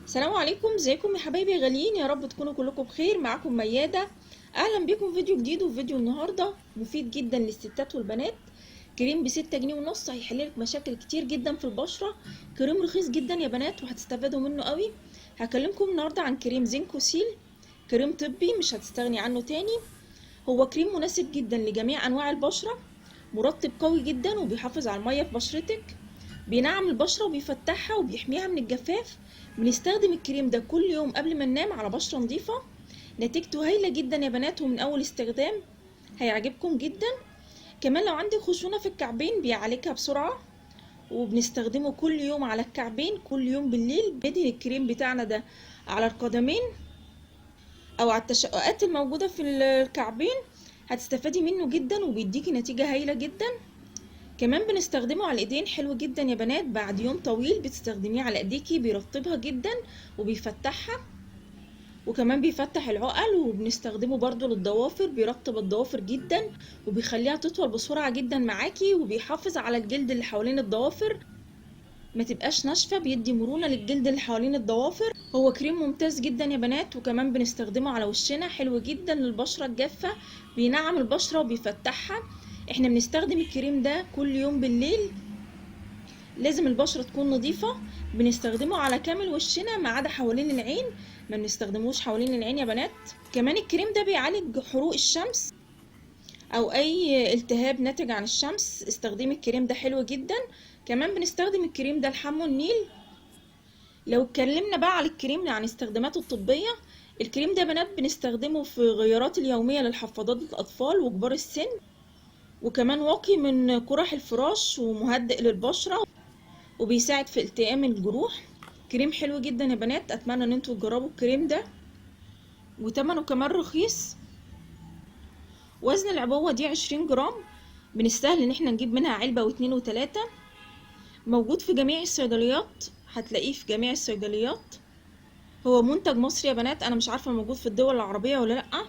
السلام عليكم، ازيكم يا حبايبي غاليين؟ يا رب تكونوا كلكم بخير. معاكم ميادة. اهلا بكم في فيديو جديد، وفي فيديو النهارده مفيد جدا للستات والبنات. كريم ب6 جنيه ونص هيحللك مشاكل كتير جدا في البشرة. كريم رخيص جدا يا بنات وهتستفادوا منه قوي. هكلمكم النهارده عن كريم زينكوسيل. كريم طبي مش هتستغني عنه تاني. هو كريم مناسب جدا لجميع انواع البشرة. مرطب قوي جدا وبيحافظ على المية في بشرتك. بينعم البشرة وبيفتحها وبيحميها من الجفاف. بنستخدم الكريم ده كل يوم قبل ما ننام على بشرة نظيفة. نتيجته هايلة جدا يا بنات، ومن أول استخدام هيعجبكم جدا. كمان لو عندك خشونة في الكعبين بيعالجها بسرعة. وبنستخدمه كل يوم على الكعبين، كل يوم بالليل بدهن الكريم بتاعنا ده على القدمين أو على التشققات الموجودة في الكعبين. هتستفادي منه جدا وبيديكي نتيجة هايلة جدا. كمان بنستخدمه على الايدين، حلو جدا يا بنات. بعد يوم طويل بتستخدميه على ايديكي بيرطبها جدا وبيفتحها. وكمان بيفتح العقل. وبنستخدمه برضو للضوافر، بيرطب الضوافر جدا وبيخليها تطول بسرعة جدا معاكي. وبيحافظ على الجلد اللي حوالين الضوافر ما تبقاش ناشفة، بيدي مرونة للجلد اللي حوالين الضوافر. هو كريم ممتاز جدا يا بنات. وكمان بنستخدمه على وشنا، حلو جدا للبشرة الجافة. بينعم البشرة وبيفتحها. احنا بنستخدم الكريم ده كل يوم بالليل. لازم البشرة تكون نظيفة. بنستخدمه على كامل وشنا ما عدا حوالين العين، ما بنستخدموش حوالين العين يا بنات. كمان الكريم ده بيعالج حروق الشمس او اي التهاب ناتج عن الشمس. استخدمي الكريم ده، حلو جدا. كمان بنستخدم الكريم ده لحمو النيل. لو اتكلمنا بقى على الكريم عن استخداماته الطبية، الكريم ده بنات بنستخدمه في غيارات اليومية للحفاضات الأطفال وكبار السن. وكمان واقي من قرح الفراش ومهدئ للبشرة وبيساعد في التئام الجروح. كريم حلو جدا يا بنات، اتمنى ان انتوا تجربوا الكريم ده. وتمنه كمان رخيص. وزن العبوة دي 20 جرام. بنستاهل ان احنا نجيب منها علبة واتنين وتلاتة. موجود في جميع الصيدليات، هتلاقيه في جميع الصيدليات. هو منتج مصري يا بنات، انا مش عارفة موجود في الدول العربية ولا لأ.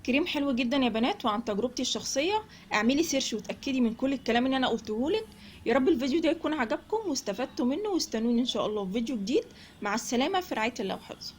كريم حلو جدا يا بنات، وعن تجربتي الشخصية اعملي سيرش وتأكدي من كل الكلام اللي انا قلتهولك. يا رب الفيديو ده يكون عجبكم واستفدتوا منه، واستنوني ان شاء الله في فيديو جديد. مع السلامة، في رعاية الله وحفظه.